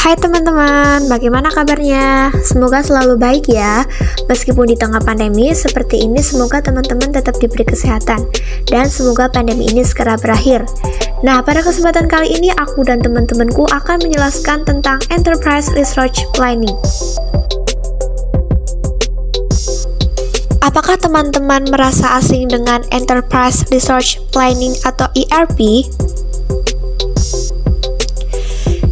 Hai teman-teman, bagaimana kabarnya? Semoga selalu baik ya. Meskipun di tengah pandemi seperti ini, semoga teman-teman tetap diberi kesehatan dan semoga pandemi ini segera berakhir. Nah, pada kesempatan kali ini aku dan teman-temanku akan menjelaskan tentang Enterprise Resource Planning. Apakah teman-teman merasa asing dengan Enterprise Resource Planning atau ERP?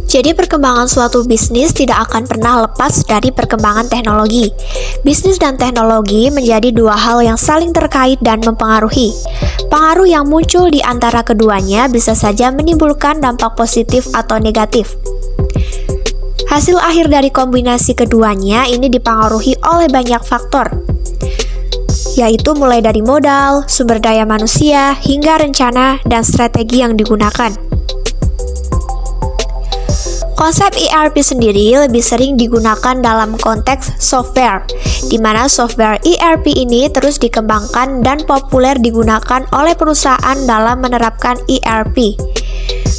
Jadi perkembangan suatu bisnis tidak akan pernah lepas dari perkembangan teknologi. Bisnis dan teknologi menjadi dua hal yang saling terkait dan mempengaruhi. Pengaruh yang muncul di antara keduanya bisa saja menimbulkan dampak positif atau negatif. Hasil akhir dari kombinasi keduanya ini dipengaruhi oleh banyak faktor, yaitu mulai dari modal, sumber daya manusia, hingga rencana dan strategi yang digunakan. Konsep ERP sendiri lebih sering digunakan dalam konteks software, di mana software ERP ini terus dikembangkan dan populer digunakan oleh perusahaan dalam menerapkan ERP.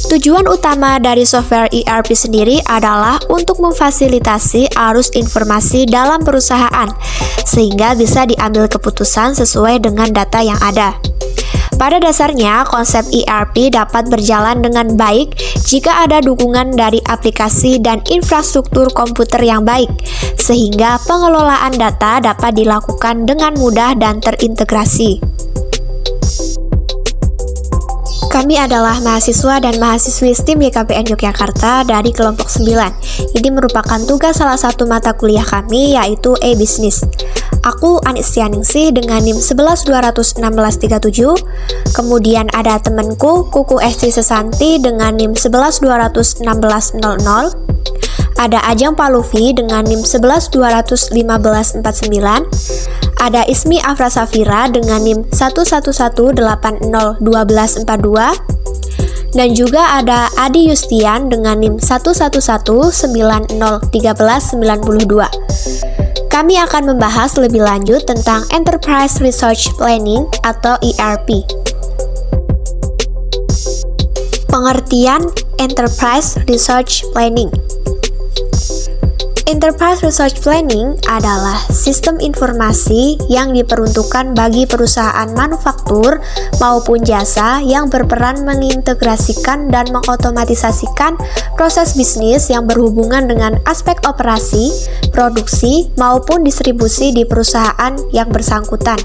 Tujuan utama dari software ERP sendiri adalah untuk memfasilitasi arus informasi dalam perusahaan, sehingga bisa diambil keputusan sesuai dengan data yang ada. Pada dasarnya, konsep ERP dapat berjalan dengan baik jika ada dukungan dari aplikasi dan infrastruktur komputer yang baik, sehingga pengelolaan data dapat dilakukan dengan mudah dan terintegrasi. Kami adalah mahasiswa dan mahasiswi STEM YKPN Yogyakarta dari kelompok 9. Ini merupakan tugas salah satu mata kuliah kami, yaitu e-Business. Aku Anistianingsih dengan NIM 1121637. Kemudian ada temanku Kuku Esti Sesanti dengan NIM 1121600. Ada Ajeng Paluvi dengan NIM 1121549. Ada Ismi Afra Safira dengan NIM 111801242. Dan juga ada Adi Yustian dengan NIM 111901392. Kami akan membahas lebih lanjut tentang Enterprise Resource Planning atau ERP. Pengertian Enterprise Resource Planning. Enterprise Resource Planning adalah sistem informasi yang diperuntukkan bagi perusahaan manufaktur maupun jasa yang berperan mengintegrasikan dan mengotomatisasikan proses bisnis yang berhubungan dengan aspek operasi, produksi, maupun distribusi di perusahaan yang bersangkutan.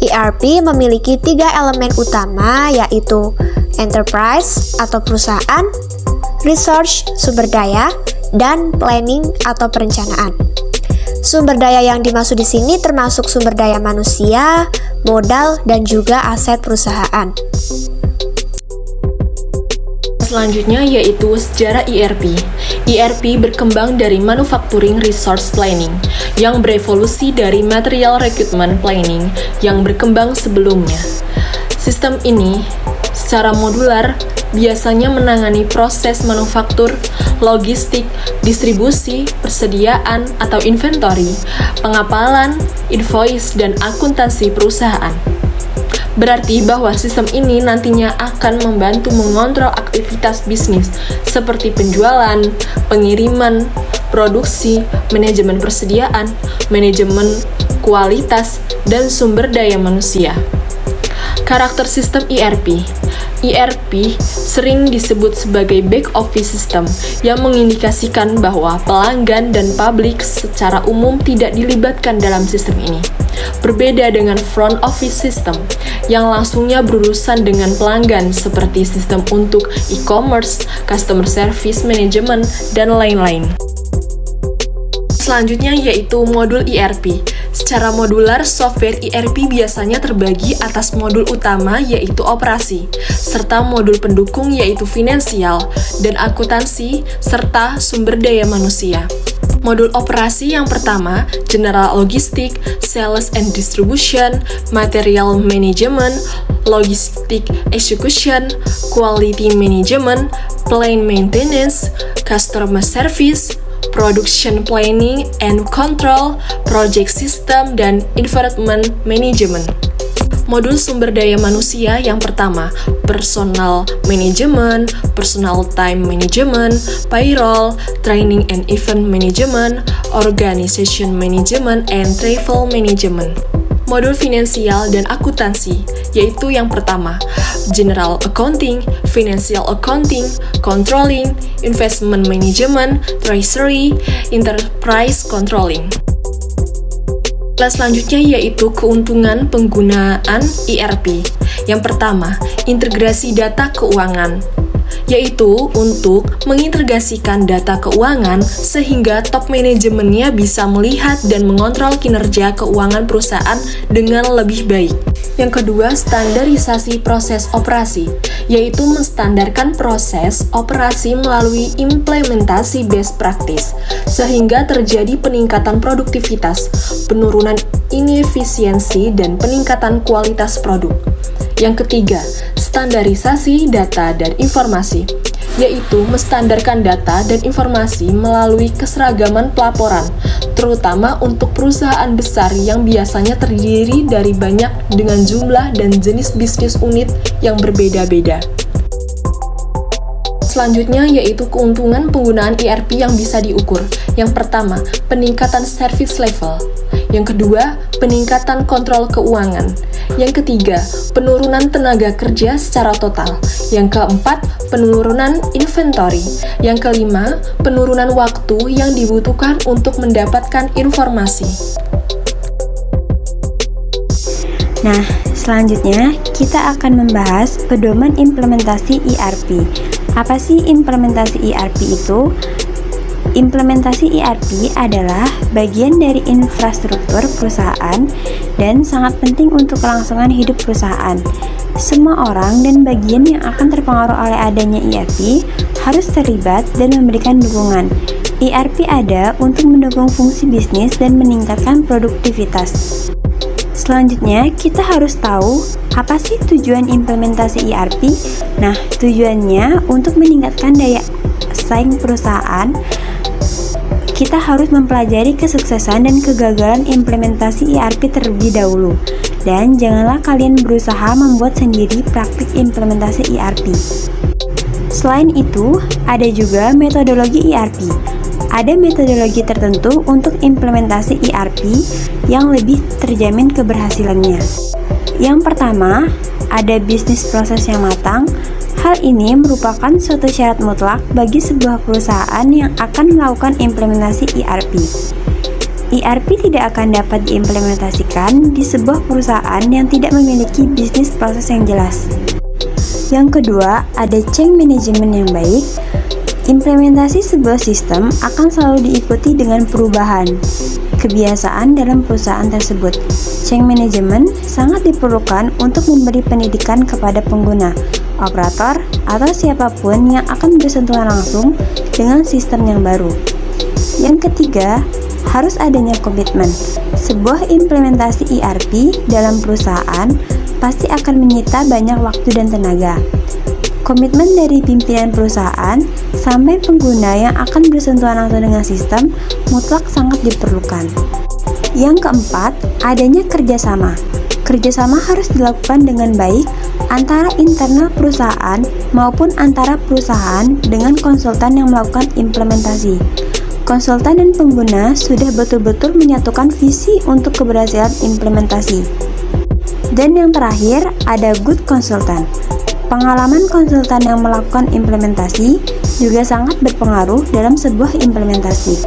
ERP memiliki 3 elemen utama, yaitu enterprise atau perusahaan, resource sumber daya, dan planning atau perencanaan. Sumber daya yang dimaksud di sini termasuk sumber daya manusia, modal, dan juga aset perusahaan. Selanjutnya yaitu sejarah ERP. ERP berkembang dari Manufacturing Resource Planning yang berevolusi dari Material Recruitment Planning yang berkembang sebelumnya. Sistem ini secara modular biasanya menangani proses manufaktur, logistik, distribusi, persediaan atau inventory, pengapalan, invoice, dan akuntansi perusahaan. Berarti bahwa sistem ini nantinya akan membantu mengontrol aktivitas bisnis seperti penjualan, pengiriman, produksi, manajemen persediaan, manajemen kualitas, dan sumber daya manusia. Karakter sistem ERP. ERP sering disebut sebagai back office system yang mengindikasikan bahwa pelanggan dan publik secara umum tidak dilibatkan dalam sistem ini. Berbeda dengan front office system yang langsungnya berurusan dengan pelanggan seperti sistem untuk e-commerce, customer service management, dan lain-lain. Selanjutnya yaitu modul ERP. Secara modular, software ERP biasanya terbagi atas modul utama yaitu operasi, serta modul pendukung yaitu finansial dan akuntansi, serta sumber daya manusia. Modul operasi yang pertama, General Logistik, Sales and Distribution, Material Management, Logistic Execution, Quality Management, Plant Maintenance, Customer Service, Production Planning and Control, Project System, dan Environment Management. Modul sumber daya manusia yang pertama, personal management, personal time management, payroll, training and event management, organization management, and travel management. Modul finansial dan akuntansi, yaitu yang pertama, general accounting, financial accounting, controlling, investment management, treasury, enterprise controlling. Kelas selanjutnya yaitu keuntungan penggunaan ERP. Yang pertama, integrasi data keuangan, yaitu untuk mengintegrasikan data keuangan sehingga top manajemennya bisa melihat dan mengontrol kinerja keuangan perusahaan dengan lebih baik. Yang kedua, standarisasi proses operasi, yaitu menstandarkan proses operasi melalui implementasi best practice, sehingga terjadi peningkatan produktivitas, penurunan inefisiensi, dan peningkatan kualitas produk. Yang ketiga, standarisasi data dan informasi, yaitu menstandarkan data dan informasi melalui keseragaman pelaporan, terutama untuk perusahaan besar yang biasanya terdiri dari banyak dengan jumlah dan jenis bisnis unit yang berbeda-beda. Selanjutnya yaitu keuntungan penggunaan ERP yang bisa diukur. Yang pertama, peningkatan service level. Yang kedua, peningkatan kontrol keuangan. Yang ketiga, penurunan tenaga kerja secara total. Yang keempat, penurunan inventory. Yang kelima, penurunan waktu yang dibutuhkan untuk mendapatkan informasi. Nah, selanjutnya kita akan membahas pedoman implementasi ERP. Apa sih implementasi ERP itu? Implementasi ERP adalah bagian dari infrastruktur perusahaan dan sangat penting untuk kelangsungan hidup perusahaan. Semua orang dan bagian yang akan terpengaruh oleh adanya ERP harus terlibat dan memberikan dukungan. ERP ada untuk mendukung fungsi bisnis dan meningkatkan produktivitas. Selanjutnya, kita harus tahu apa sih tujuan implementasi ERP? Nah, tujuannya untuk meningkatkan daya saing perusahaan. Kita harus mempelajari kesuksesan dan kegagalan implementasi ERP terlebih dahulu. Dan janganlah kalian berusaha membuat sendiri praktik implementasi ERP. Selain itu, ada juga metodologi ERP. Ada metodologi tertentu untuk implementasi ERP yang lebih terjamin keberhasilannya. Yang pertama, ada bisnis proses yang matang. Hal ini merupakan suatu syarat mutlak bagi sebuah perusahaan yang akan melakukan implementasi ERP. ERP tidak akan dapat diimplementasikan di sebuah perusahaan yang tidak memiliki bisnis proses yang jelas. Yang kedua, ada change management yang baik. Implementasi sebuah sistem akan selalu diikuti dengan perubahan kebiasaan dalam perusahaan tersebut. Change management sangat diperlukan untuk memberi pendidikan kepada pengguna, operator, atau siapapun yang akan bersentuhan langsung dengan sistem yang baru. Yang ketiga, harus adanya komitmen. Sebuah implementasi ERP dalam perusahaan pasti akan menyita banyak waktu dan tenaga. Komitmen dari pimpinan perusahaan sampai pengguna yang akan bersentuhan langsung dengan sistem mutlak sangat diperlukan. Yang keempat, adanya kerjasama. Kerjasama harus dilakukan dengan baik antara internal perusahaan maupun antara perusahaan dengan konsultan yang melakukan implementasi. Konsultan dan pengguna sudah betul-betul menyatukan visi untuk keberhasilan implementasi. Dan yang terakhir, ada good consultant. Pengalaman konsultan yang melakukan implementasi juga sangat berpengaruh dalam sebuah implementasi.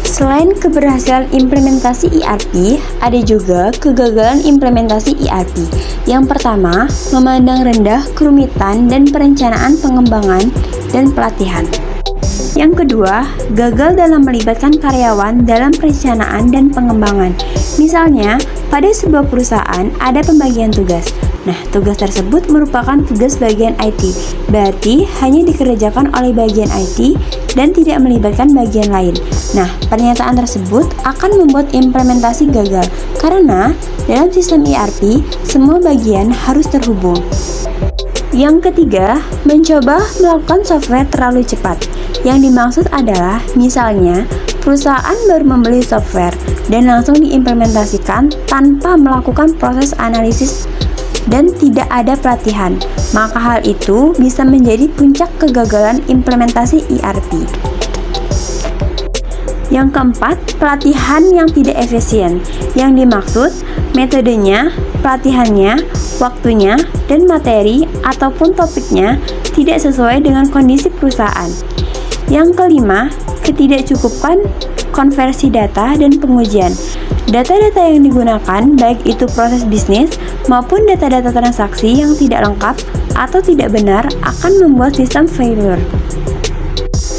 Selain keberhasilan implementasi ERP, ada juga kegagalan implementasi ERP. Yang pertama, memandang rendah kerumitan dan perencanaan pengembangan dan pelatihan. Yang kedua, gagal dalam melibatkan karyawan dalam perencanaan dan pengembangan. Misalnya, pada sebuah perusahaan ada pembagian tugas. Nah, tugas tersebut merupakan tugas bagian IT, berarti hanya dikerjakan oleh bagian IT dan tidak melibatkan bagian lain. Nah, pernyataan tersebut akan membuat implementasi gagal, karena dalam sistem ERP, semua bagian harus terhubung. Yang ketiga, mencoba melakukan software terlalu cepat. Yang dimaksud adalah, misalnya, Perusahaan baru membeli software dan langsung diimplementasikan tanpa melakukan proses analisis dan tidak ada pelatihan, maka hal itu bisa menjadi puncak kegagalan implementasi ERP. Yang keempat, pelatihan yang tidak efisien. Yang dimaksud, metodenya, pelatihannya, waktunya, dan materi ataupun topiknya tidak sesuai dengan kondisi perusahaan. Yang kelima, ketidakcukupan konversi data dan pengujian. Data-data yang digunakan, baik itu proses bisnis maupun data-data transaksi yang tidak lengkap atau tidak benar, akan membuat sistem failure.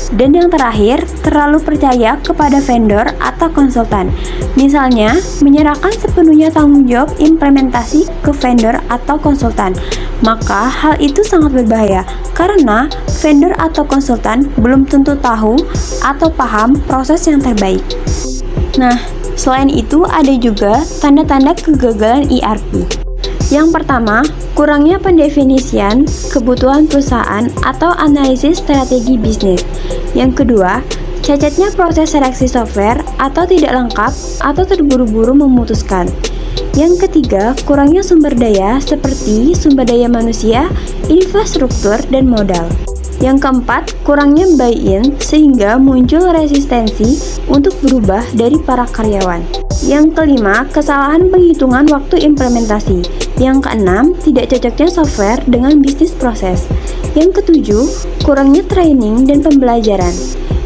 Dan yang terakhir, terlalu percaya kepada vendor atau konsultan. Misalnya, menyerahkan sepenuhnya tanggung jawab implementasi ke vendor atau konsultan. Maka hal itu sangat berbahaya karena vendor atau konsultan belum tentu tahu atau paham proses yang terbaik. Nah, selain itu ada juga tanda-tanda kegagalan ERP. Yang pertama, kurangnya pendefinisian kebutuhan perusahaan atau analisis strategi bisnis. Yang kedua, cacatnya proses seleksi software atau tidak lengkap atau terburu-buru memutuskan. Yang ketiga, kurangnya sumber daya seperti sumber daya manusia, infrastruktur, dan modal. Yang keempat, kurangnya buy-in sehingga muncul resistensi untuk berubah dari para karyawan. Yang kelima, kesalahan penghitungan waktu implementasi. Yang keenam, tidak cocoknya software dengan bisnis proses. Yang ketujuh, kurangnya training dan pembelajaran.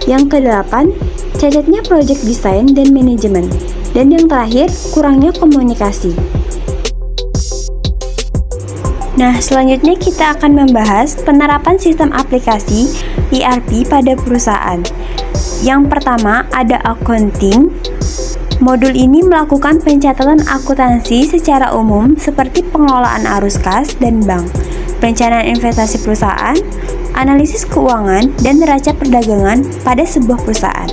Yang kedelapan, cacatnya project design dan manajemen. Dan yang terakhir, kurangnya komunikasi. Nah, selanjutnya kita akan membahas penerapan sistem aplikasi ERP pada perusahaan. Yang pertama ada accounting. Modul ini melakukan pencatatan akuntansi secara umum seperti pengelolaan arus kas dan bank, perencanaan investasi perusahaan, analisis keuangan, dan neraca perdagangan pada sebuah perusahaan.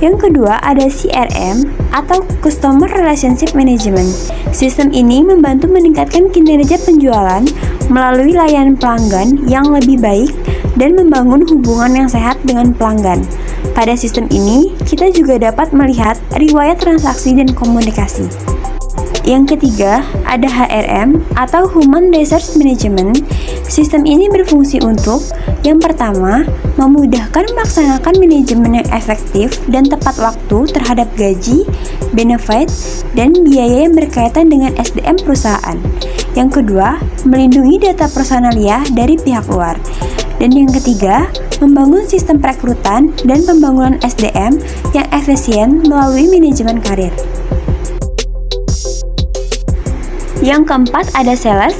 Yang kedua ada CRM atau Customer Relationship Management. Sistem ini membantu meningkatkan kinerja penjualan melalui layanan pelanggan yang lebih baik dan membangun hubungan yang sehat dengan pelanggan. Pada sistem ini, kita juga dapat melihat riwayat transaksi dan komunikasi. Yang ketiga, ada HRM atau Human Resource Management. Sistem ini berfungsi untuk yang pertama, memudahkan melaksanakan manajemen yang efektif dan tepat waktu terhadap gaji, benefit, dan biaya yang berkaitan dengan SDM perusahaan. Yang kedua, melindungi data personalia dari pihak luar. Dan yang ketiga, membangun sistem perekrutan dan pembangunan SDM yang efisien melalui manajemen karir. Yang keempat ada sales.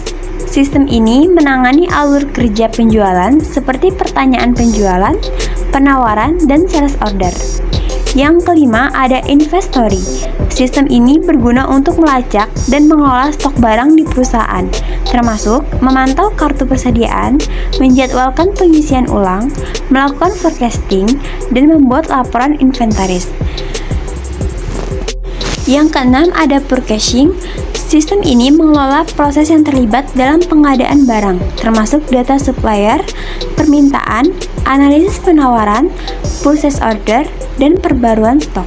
Sistem ini menangani alur kerja penjualan seperti pertanyaan penjualan, penawaran, dan sales order. Yang kelima ada inventory. Sistem ini berguna untuk melacak dan mengelola stok barang di perusahaan, termasuk memantau kartu persediaan, menjadwalkan pengisian ulang, melakukan forecasting, dan membuat laporan inventaris. Yang keenam ada purchasing. Sistem ini mengelola proses yang terlibat dalam pengadaan barang, termasuk data supplier, permintaan, analisis penawaran, purchase order, dan perbaruan stok.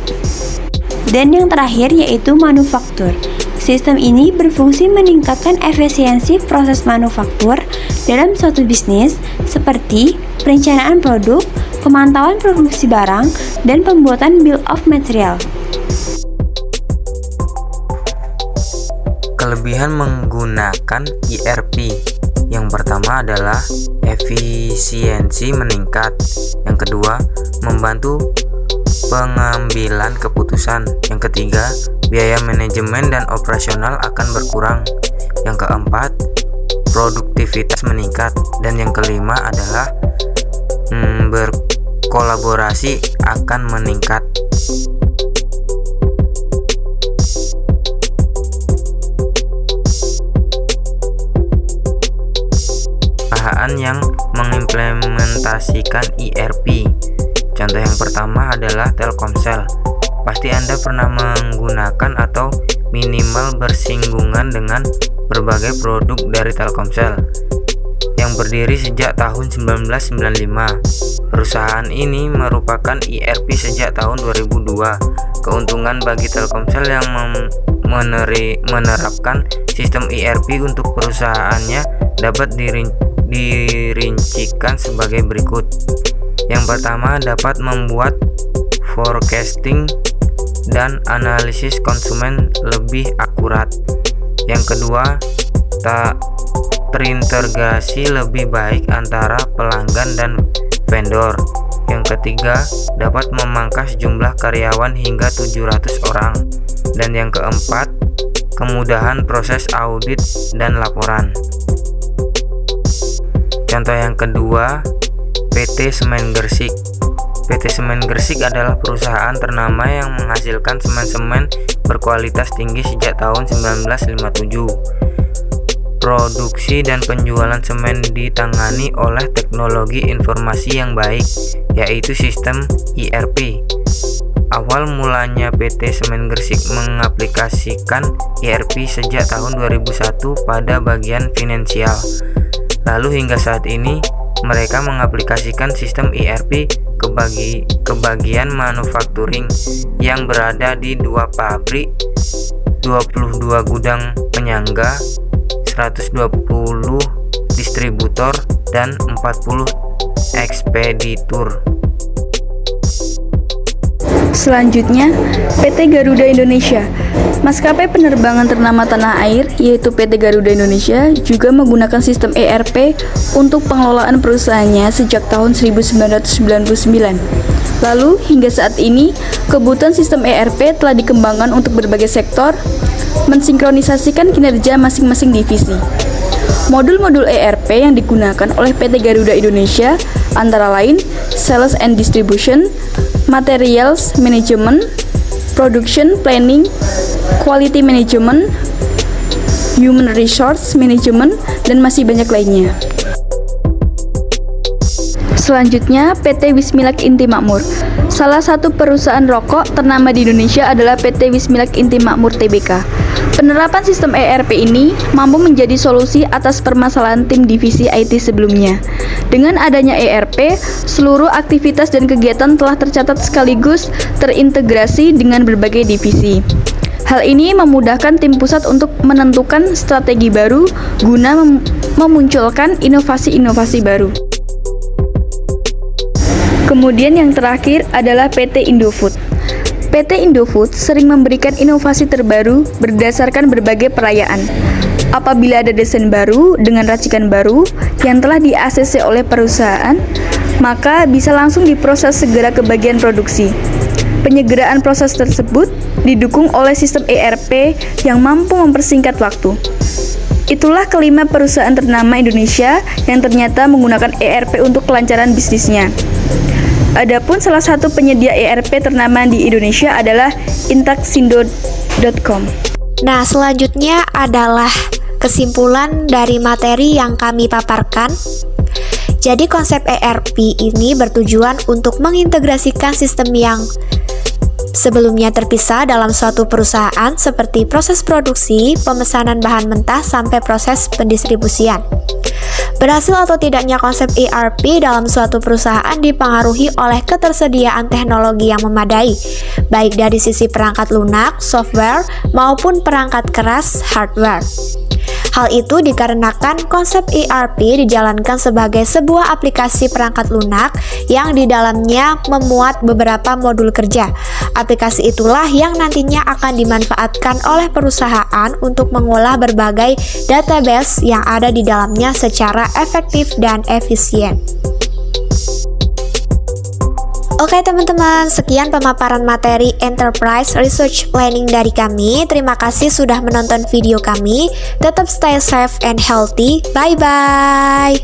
Dan yang terakhir yaitu manufaktur. Sistem ini berfungsi meningkatkan efisiensi proses manufaktur dalam suatu bisnis seperti perencanaan produk, pemantauan produksi barang, dan pembuatan bill of material. Kelebihan menggunakan ERP. Yang pertama adalah efisiensi meningkat. Yang kedua, membantu pengambilan keputusan. Yang ketiga, biaya manajemen dan operasional akan berkurang. Yang keempat, produktivitas meningkat. Dan yang kelima adalah berkolaborasi akan meningkat. Perusahaan yang mengimplementasikan ERP. Contoh yang pertama adalah Telkomsel. Pasti Anda pernah menggunakan atau minimal bersinggungan dengan berbagai produk dari Telkomsel. yang berdiri sejak tahun 1995. Perusahaan ini merupakan ERP sejak tahun 2002. Keuntungan bagi Telkomsel yang menerapkan sistem ERP untuk perusahaannya dapat dirincikan sebagai berikut. Yang pertama, dapat membuat forecasting dan analisis konsumen lebih akurat. Yang kedua, terintegrasi lebih baik antara pelanggan dan vendor. Yang ketiga, dapat memangkas jumlah karyawan hingga 700 orang. Dan yang keempat, kemudahan proses audit dan laporan. Contoh yang kedua, PT Semen Gresik. PT Semen Gresik adalah perusahaan ternama yang menghasilkan semen-semen berkualitas tinggi sejak tahun 1957. Produksi dan penjualan semen ditangani oleh teknologi informasi yang baik, yaitu sistem ERP. Awal mulanya PT Semen Gresik mengaplikasikan ERP sejak tahun 2001 pada bagian finansial. Lalu hingga saat ini mereka mengaplikasikan sistem ERP ke bagian manufacturing yang berada di 2 pabrik, 22 gudang penyangga, 120 distributor, dan 40 ekspeditur. Selanjutnya, PT Garuda Indonesia. Maskapai penerbangan ternama tanah air, yaitu PT Garuda Indonesia, juga menggunakan sistem ERP untuk pengelolaan perusahaannya sejak tahun 1999. Lalu, hingga saat ini, kebutuhan sistem ERP telah dikembangkan untuk berbagai sektor, mensinkronisasikan kinerja masing-masing divisi. Modul-modul ERP yang digunakan oleh PT Garuda Indonesia antara lain Sales and Distribution, Materials Management, Production Planning, Quality Management, Human Resource Management, dan masih banyak lainnya. Selanjutnya, PT Wismilak Inti Makmur. Salah satu perusahaan rokok ternama di Indonesia adalah PT Wismilak Inti Makmur Tbk. Penerapan sistem ERP ini mampu menjadi solusi atas permasalahan tim divisi IT sebelumnya. Dengan adanya ERP, seluruh aktivitas dan kegiatan telah tercatat sekaligus terintegrasi dengan berbagai divisi. Hal ini memudahkan tim pusat untuk menentukan strategi baru guna memunculkan inovasi-inovasi baru. Kemudian yang terakhir adalah PT Indofood. PT Indofood sering memberikan inovasi terbaru berdasarkan berbagai perayaan. Apabila ada desain baru dengan racikan baru yang telah di-ACC oleh perusahaan, maka bisa langsung diproses segera ke bagian produksi. Penyegeraan proses tersebut didukung oleh sistem ERP yang mampu mempersingkat waktu. Itulah kelima perusahaan ternama Indonesia yang ternyata menggunakan ERP untuk kelancaran bisnisnya. Adapun salah satu penyedia ERP ternama di Indonesia adalah intaksindo.com. Nah, selanjutnya adalah kesimpulan dari materi yang kami paparkan. Jadi konsep ERP ini bertujuan untuk mengintegrasikan sistem yang sebelumnya terpisah dalam suatu perusahaan seperti proses produksi, pemesanan bahan mentah, sampai proses pendistribusian. Berhasil atau tidaknya konsep ERP dalam suatu perusahaan dipengaruhi oleh ketersediaan teknologi yang memadai, baik dari sisi perangkat lunak, software, maupun perangkat keras, hardware. Hal itu dikarenakan konsep ERP dijalankan sebagai sebuah aplikasi perangkat lunak yang di dalamnya memuat beberapa modul kerja. Aplikasi itulah yang nantinya akan dimanfaatkan oleh perusahaan untuk mengolah berbagai database yang ada di dalamnya secara efektif dan efisien. Oke teman-teman, sekian pemaparan materi Enterprise Research Planning dari kami. Terima kasih sudah menonton video kami. Tetap stay safe and healthy. Bye-bye.